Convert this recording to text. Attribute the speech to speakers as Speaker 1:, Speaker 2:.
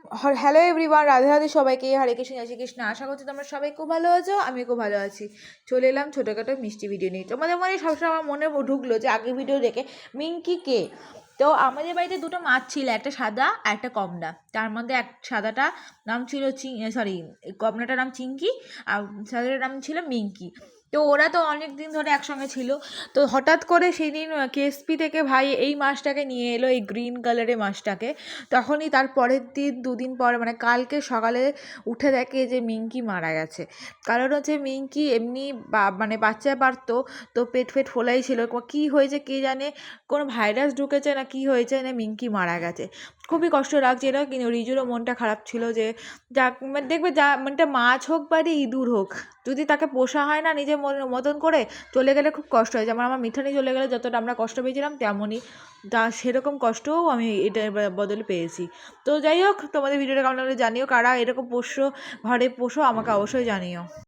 Speaker 1: Hello everyone, Radhe Radhe সবাইকে, হরে কৃষ্ণ জয় শ্রীকৃষ্ণ। আশা করছি তোমরা সবাই খুব ভালো আছো, আমি খুব ভালো আছি। চলে এলাম ছোটোখাটো মিষ্টি ভিডিও নিয়ে। তোমাদের মনে সবসময় আমার মনে ঢুকলো যে আগের ভিডিও দেখে মিঙ্কি কে। তো আমাদের বাড়িতে দুটো মাছ ছিল, একটা সাদা আর একটা কমলা। তার মধ্যে সাদাটা নাম ছিল কমলাটার নাম চিঙ্কি, আর সাদাটার নাম ছিল মিঙ্কি। তো ওরা তো অনেক দিন ধরে একসঙ্গে ছিল। তো হঠাৎ করে সেই দিন কেএসপি থেকে ভাই এই মাছটাকে নিয়ে এলো, এই গ্রিন কালারের মাছটাকে। তখনই তার পরের দিন দুদিন পরে মানে কালকে সকালে উঠে দেখে যে মিঙ্কি মারা গেছে। কারণ হচ্ছে মিঙ্কি এমনি মানে বাচ্চা পারতো, তো পেট ফোলাই ছিল, কী হয়েছে কে জানে, কোনো ভাইরাস ঢুকেছে না কি হয়েছে না মিঙ্কি মারা গেছে। খুবই কষ্ট লাগছিল, কিন্তু রিজুরও মনটা খারাপ ছিল যে দেখবে যা মানে মাছ হোক বা ইঁদুর হোক, যদি তাকে পোষা হয় না নিজের মতন করে, চলে গেলে খুব কষ্ট হয়। যেমন আমার মিঠানি চলে গেলে যতটা আমরা কষ্ট পেয়েছিলাম, তেমনই সেরকম কষ্টও আমি এটার বদলে পেয়েছি। তো যাই হোক, তোমাদের ভিডিওটা কেমন লাগলে জানিও, কারা এরকম ঘরে পোষো আমাকে অবশ্যই জানিও।